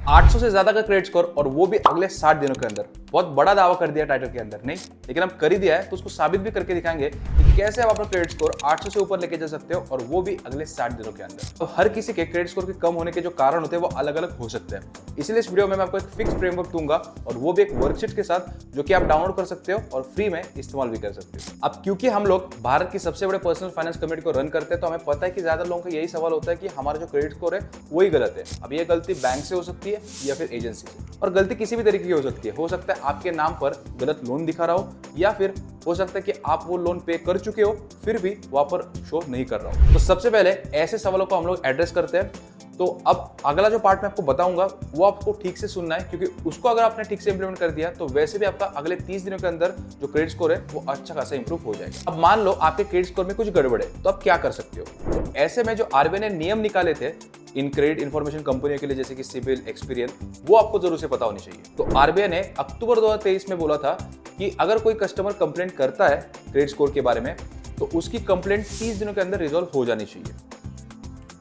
800 से ज्यादा का क्रेडिट स्कोर और वो भी अगले 60 दिनों के अंदर। बहुत बड़ा दावा कर दिया टाइटल के अंदर, नहीं लेकिन हम कर ही दिया है तो उसको साबित भी करके दिखाएंगे कि कैसे आप अपना क्रेडिट स्कोर 800 से ऊपर लेके जा सकते हो और वो भी अगले 60 दिनों के अंदर। तो हर किसी के क्रेडिट स्कोर के कम होने के जो कारण होते हैं वो अलग अलग हो सकते हैं, इसलिए इस वीडियो में मैं आपको एक फिक्स फ्रेमवर्क दूंगा और वो भी एक वर्कशीट के साथ जो कि आप डाउनलोड कर सकते हो और फ्री में इस्तेमाल भी कर सकते हो। अब क्योंकि हम लोग भारत की सबसे बड़े पर्सनल फाइनेंस कम्युनिटी को रन करते हैं तो हमें पता है कि ज्यादा लोगों का यही सवाल होता है कि हमारा जो क्रेडिट स्कोर है वही गलत है। अब ये गलती बैंक से हो सकती है या फिर एजेंसी से, और गलती किसी भी तरीके की हो सकती है। हो सकता है आपके नाम पर गलत लोन दिखा रहा हो, या फिर हो सकता है कि आप वो लोन पे कर चुके हो फिर भी वहां पर शो नहीं कर रहा हो। तो सबसे पहले ऐसे सवालों को हम लोग एड्रेस करते हैं। तो अब अगला जो पार्ट मैं आपको बताऊंगा वो आपको ठीक से सुनना है, क्योंकि उसको अगर आपने ठीक से इंप्लीमेंट कर दिया तो वैसे भी आपका अगले 30 दिनों के अंदर जो क्रेडिट स्कोर है वो अच्छा खासा इंप्रूव हो जाएगा। अब मान लो आपके क्रेडिट स्कोर में कुछ गड़बड़ है, तो आप क्या कर सकते हो। तो ऐसे में जो आरबीआई ने नियम निकाले थे इन क्रेडिट इंफॉर्मेशन कंपनियों के लिए, जैसे कि सिबिल, एक्सपीरियन, वो आपको जरूर से पता होनी चाहिए। तो आरबीआई ने अक्टूबर 2023 में बोला था कि अगर कोई कस्टमर कंप्लेंट करता है क्रेडिट स्कोर के बारे में तो उसकी कंप्लेंट 30 दिनों के अंदर रिजॉल्व हो जानी चाहिए,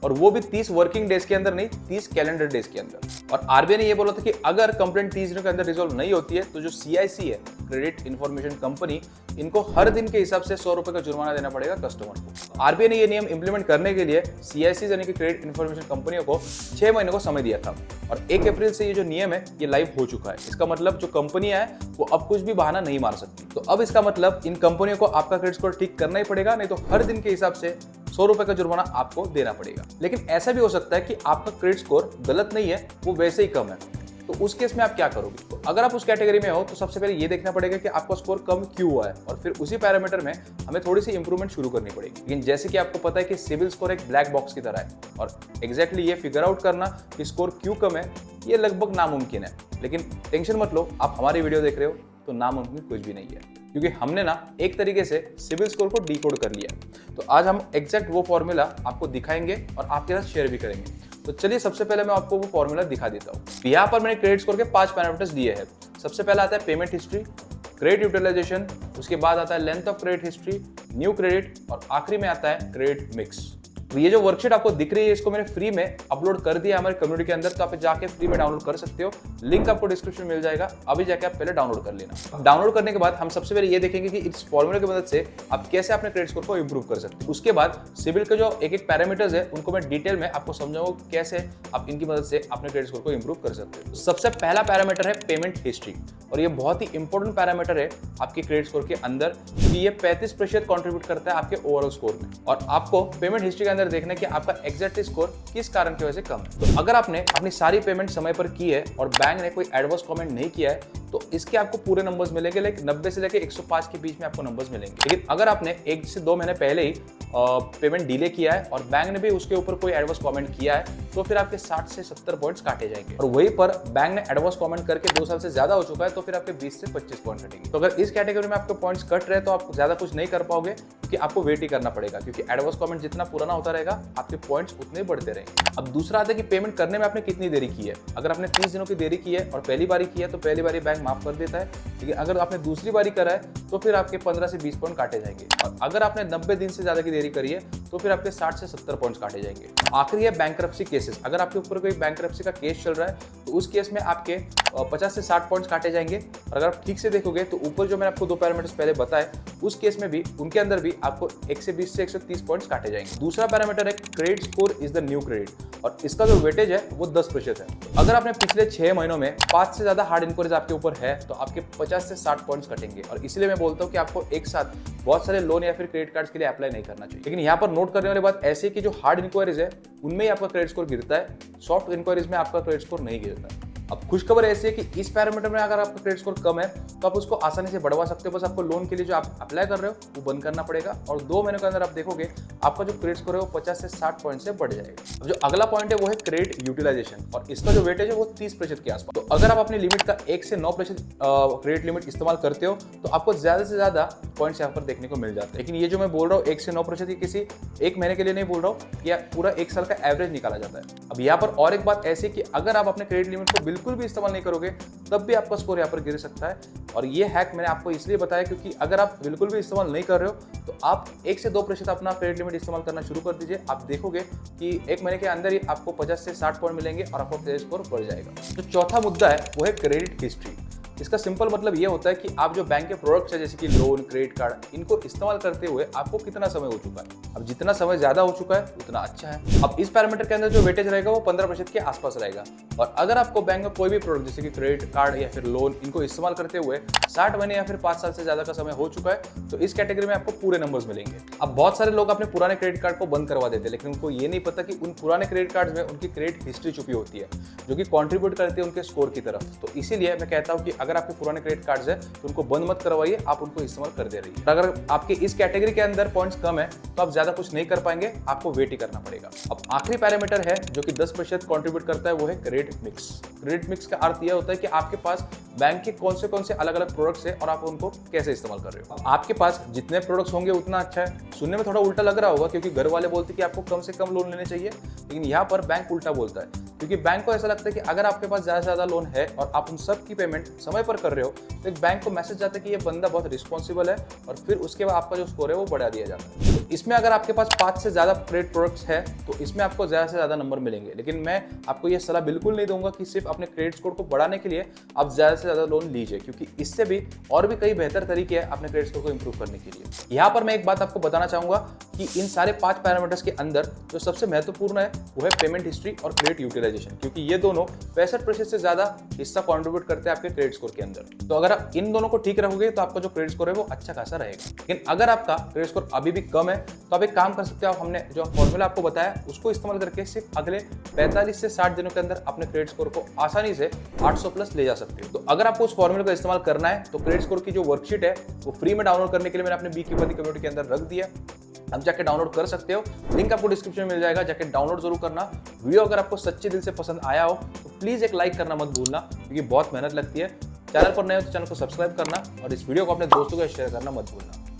और वो भी 30 वर्किंग डेज के अंदर नहीं, 30 कैलेंडर डेज के अंदर। और आरबीआई ने ये बोला था कि अगर कंप्लेंट 30 दिनों के अंदर रिजॉल्व नहीं होती है तो जो सीआईसी है, क्रेडिट इंफॉर्मेशन कंपनी, इनको हर दिन के हिसाब से 100 रुपए का जुर्माना देना पड़ेगा कस्टमर को। आरबीआई ने ये नियम इंप्लीमेंट करने के लिए सीआईसी यानी कि क्रेडिट इंफॉर्मेशन कंपनियों को 6 महीने को समय दिया था, और 1 अप्रैल से ये जो नियम है ये लाइव हो चुका है। इसका मतलब जो कंपनियां हैं वो अब कुछ भी बहाना नहीं मार सकती। तो अब इसका मतलब इन कंपनियों को आपका क्रेडिट स्कोर ठीक करना ही पड़ेगा, नहीं तो हर दिन के हिसाब से 100 रुपए का जुर्माना आपको देना पड़ेगा। लेकिन ऐसा भी हो सकता है कि आपका क्रेडिट स्कोर गलत नहीं है, वो वैसे ही कम है, तो उस केस में आप क्या करोगे। तो अगर आप उस कैटेगरी में हो तो सबसे पहले ये देखना पड़ेगा कि आपका स्कोर कम क्यों हुआ है, और फिर उसी पैरामीटर में हमें थोड़ी सी इंप्रूवमेंट शुरू करनी पड़ेगी। लेकिन जैसे कि आपको पता है कि सिबिल स्कोर एक ब्लैक बॉक्स की तरह है, और एग्जैक्टली ये फिगर आउट करना कि स्कोर क्यों कम है ये लगभग नामुमकिन है। लेकिन टेंशन मत लो, आप हमारी वीडियो देख रहे हो तो नामुमकिन कुछ भी नहीं है, क्योंकि हमने ना एक तरीके से सिबिल स्कोर को डिकोड कर लिया। तो आज हम एग्जैक्ट वो फॉर्मूला आपको दिखाएंगे और आपके साथ शेयर भी करेंगे। तो चलिए सबसे पहले मैं आपको वो फॉर्मूला दिखा देता हूँ। यहाँ पर मैंने क्रेडिट स्कोर के 5 पैरामीटर्स दिए हैं। सबसे पहला आता है पेमेंट हिस्ट्री, क्रेडिट यूटिलाइजेशन, उसके बाद आता है length of credit history, new credit, और आखिरी में आता है क्रेडिट मिक्स। तो ये जो वर्कशीट आपको दिख रही है इसको मैंने फ्री में अपलोड कर दिया हमारे कम्युनिटी के अंदर, तो आप जाके फ्री में डाउनलोड कर सकते हो। लिंक आपको डिस्क्रिप्शन में मिल जाएगा, अभी जाके आप पहले डाउनलोड कर लेना। डाउनलोड करने के बाद हम सबसे पहले ये देखेंगे कि इस फॉर्मूले की मदद से आप कैसे अपने क्रेडिट स्कोर को इंप्रूव कर सकते हो। उसके बाद सिबिल के जो एक पैरामीटर्स है उनको मैं डिटेल में आपको समझाऊंगा कैसे आप इनकी मदद से अपने क्रेडिट स्कोर को इंप्रूव कर सकते हो। सबसे पहला पैरामीटर है पेमेंट हिस्ट्री, और ये बहुत ही इंपॉर्टेंट पैरामीटर है आपके क्रेडिट स्कोर के अंदर, कि ये 35% कॉन्ट्रीब्यूट करता है आपके ओवरऑल स्कोर में। और आपको पेमेंट हिस्ट्री के अंदर देखना है कि आपका एग्जैक्ट स्कोर किस कारण की वजह से कम है। तो अगर आपने अपनी सारी पेमेंट समय पर की है और बैंक ने कोई एडवर्स कमेंट नहीं किया है तो इसके आपको पूरे नंबर्स मिलेंगे, लाइक 90 से लेकर 105 के बीच में आपको नंबर्स मिलेंगे। लेकिन अगर आपने 1 से 2 महीने पहले ही पेमेंट डिले किया है और बैंक ने भी उसके ऊपर कोई एडवर्स कमेंट किया है तो फिर आपके 60 से 70 पॉइंट्स काटे जाएंगे, और वहीं पर बैंक ने एडवर्स कमेंट करके 2 साल से ज्यादा हो चुका है तो फिर आपके 20 से 25 पॉइंट कटेंगे। तो अगर इस कैटेगरी में आपके पॉइंट्स कट रहे तो आप ज्यादा कुछ नहीं कर पाओगे, क्योंकि आपको वेट ही करना पड़ेगा, क्योंकि एडवर्स कमेंट जितना पुराना होता रहेगा आपके पॉइंट्स उतने बढ़ते रहेंगे। अब दूसरा आता है कि पेमेंट करने में आपने कितनी देरी की है। अगर आपने 30 दिनों की देरी की है और पहली बारी की है तो पहली बारी बैंक माफ कर देता है, लेकिन अगर आपने दूसरी बारी करा है तो फिर आपके 15 से 20 पॉइंट काटे जाएंगे, और अगर आपने 90 दिन से ज्यादा की देरी करी है तो फिर आपके 60 से 70 पॉइंट्स काटे जाएंगे। आखिरी है बैंक्रप्सी केसेस। अगर आपके ऊपर कोई बैंक्रप्सी का केस चल रहा है तो उस केस में आपके 50 से 60 पॉइंट्स काटे जाएंगे, और अगर आप ठीक से देखोगे तो ऊपर जो मैंने आपको 2 पैरामीटर्स पहले बताए उस केस में भी उनके अंदर भी आपको 120 से 130 पॉइंट्स काटे जाएंगे। दूसरा पैरामीटर है credit score is the new credit, और इसका जो वेटेज है वो 10% है। अगर आपने पिछले 6 महीनों में 5 से ज्यादा हार्ड इंक्वायरीज आपके ऊपर है तो आपके 50 से 60 पॉइंट्स कटेंगे, और इसलिए मैं बोलता हूँ कि आपको एक साथ बहुत सारे लोन या फिर क्रेडिट कार्ड्स के लिए अप्लाई नहीं करना चाहिए। लेकिन यहाँ पर नोट करने वाली बात ऐसे कि जो हार्ड इंक्वायरीज है उनमें ही आपका क्रेडिट स्कोर गिरता है, सॉफ्ट इंक्वायरीज में आपका क्रेडिट स्कोर नहीं गिरता है। अब खुशखबर ऐसी है कि इस पैरामीटर में अगर आपका क्रेडिट स्कोर कम है तो आप उसको आसानी से बढ़वा सकते हो। बस आपको लोन के लिए जो आप अप्लाई कर रहे हो वो बंद करना पड़ेगा, और 2 महीनों के अंदर आप देखोगे आपका जो क्रेडिट स्कोर है वो 50 से 60 पॉइंट से बढ़ जाएगा। अब जो अगला पॉइंट है वो है क्रेडिट यूटिलाइजेशन, और इसका जो वेटेज है वो 30% के आसपास। तो अगर आप अपनी लिमिट का 1 से 9% क्रेडिट लिमिट इस्तेमाल करते हो तो आपको ज्यादा से ज्यादा पॉइंट्स यहाँ पर देखने को मिल जाते हैं। लेकिन ये जो मैं बोल रहा हूँ 1 से 9% किसी एक महीने के लिए नहीं बोल रहा हूँ, या पूरा 1 साल का एवरेज निकाला जाता है। अब यहाँ पर और एक बात ऐसी कि अगर आप अपने क्रेडिट लिमिट को बिल्कुल बिल्कुल भी इस्तेमाल नहीं करोगे तब भी आपका स्कोर यहाँ पर गिर सकता है। और ये हैक मैंने आपको इसलिए बताया क्योंकि अगर आप बिल्कुल भी इस्तेमाल नहीं कर रहे हो तो आप 1 से 2% अपना क्रेडिट लिमिट इस्तेमाल करना शुरू कर दीजिए। आप देखोगे कि 1 महीने के अंदर ही आपको 50 से 60 पॉइंट मिलेंगे और आपका क्रेडिट स्कोर बढ़ जाएगा। जो चौथा मुद्दा है वो है क्रेडिट हिस्ट्री। इसका सिंपल मतलब ये होता है कि आप जो बैंक के प्रोडक्ट्स है जैसे कि लोन, क्रेडिट कार्ड, इनको इस्तेमाल करते हुए आपको कितना समय हो चुका है। अब जितना समय ज्यादा हो चुका है उतना अच्छा है। अब इस पैरामीटर के अंदर जो वेटेज रहेगा वो 15% के आसपास रहेगा। और अगर आपको बैंक में कोई भी प्रोडक्ट जैसे कि क्रेडिट कार्ड या फिर लोन, इनको इस्तेमाल करते हुए 60 महीने या फिर 5 साल से ज्यादा का समय हो चुका है तो इस कैटेगरी में आपको पूरे नंबर्स मिलेंगे। अब बहुत सारे लोग अपने पुराने क्रेडिट कार्ड को बंद करवा देते हैं, लेकिन उनको ये नहीं पता कि उन पुराने क्रेडिट कार्ड में उनकी क्रेडिट हिस्ट्री छुपी होती है जो कि कॉन्ट्रीब्यूट करती है उनके स्कोर की तरफ। तो इसीलिए मैं कहता हूँ कि अगर आपके पुराने क्रेडिट कार्ड्स है तो उनको बंद मत करवाइए, आप उनको इस्तेमाल कर दे रहिए। अगर आपके इस कैटेगरी के अंदर पॉइंट्स कम है तो आप ज्यादा कुछ नहीं कर पाएंगे, आपको वेट ही करना पड़ेगा। अब आखिरी पैरामीटर है जो कि 10% कंट्रीब्यूट करता है, वो है क्रेडिट मिक्स। क्रेडिट मिक्स का अर्थ यह होता है कि आपके पास बैंक के कौन से अलग अलग प्रोडक्ट्स है और आप उनको कैसे इस्तेमाल कर रहे हो। आपके पास जितने प्रोडक्ट्स होंगे उतना अच्छा है। सुनने में थोड़ा उल्टा लग रहा होगा क्योंकि घर वाले बोलते हैं कि आपको कम से कम लोन लेने चाहिए, लेकिन यहाँ पर बैंक उल्टा बोलता है क्योंकि बैंक को ऐसा लगता है कि अगर आपके पास ज्यादा से ज्यादा लोन है और आप उन सब की पेमेंट समय पर कर रहे हो तो एक बैंक को मैसेज जाता है कि ये बंदा बहुत रिस्पॉन्सिबल है और फिर उसके बाद आपका जो स्कोर है वो बढ़ा दिया जाता है। तो इसमें अगर आपके पास 5 से ज्यादा क्रेडिट प्रोडक्ट्स है तो इसमें आपको ज्यादा से ज्यादा नंबर मिलेंगे, लेकिन मैं आपको ये सलाह बिल्कुल नहीं दूंगा कि सिर्फ अपने क्रेडिट स्कोर को बढ़ाने के लिए आप ज्यादा से ज्यादा लोन लीजिए, क्योंकि इससे भी और भी कई बेहतर तरीके हैं अपने क्रेडिट स्कोर को इंप्रूव करने के लिए। यहाँ पर मैं एक बात आपको बताना चाहूंगा कि इन सारे 5 पैरामीटर्स के अंदर जो सबसे महत्वपूर्ण है वो है पेमेंट हिस्ट्री और क्रेडिट यूटिलाइजेशन, क्योंकि ये दोनों 65% से ज्यादा हिस्सा कॉन्ट्रीब्यूट करते हैं आपके क्रेडिट स्कोर के अंदर। तो अगर आप इन दोनों को ठीक रखोगे तो आपका जो क्रेडिट स्कोर है वो अच्छा खासा रहेगा। लेकिन अगर आपका क्रेडिट स्कोर अभी भी कम है तो आप एक काम कर सकते हो, आप हमने जो फॉर्मूला आपको बताया उसको इस्तेमाल करके सिर्फ अगले 45 से 60 दिनों के अंदर अपने क्रेडिट स्कोर को आसानी से 800 प्लस ले जा सकते हो। तो अगर आपको उस फॉर्मूले का इस्तेमाल करना है तो क्रेडिट स्कोर की जो वर्कशीट है वो फ्री में डाउनलोड करने के लिए मैंने अपने बीकीपर कम्युनिटी के अंदर रख दिया। आप जाके डाउनलोड कर सकते हो, लिंक आपको डिस्क्रिप्शन में मिल जाएगा, जाके डाउनलोड जरूर करना। वीडियो अगर आपको सच्चे दिल से पसंद आया हो तो प्लीज एक लाइक करना मत भूलना, क्योंकि बहुत मेहनत लगती है। चैनल पर नए हो तो चैनल को सब्सक्राइब करना और इस वीडियो को अपने दोस्तों के साथ शेयर करना मत भूलना।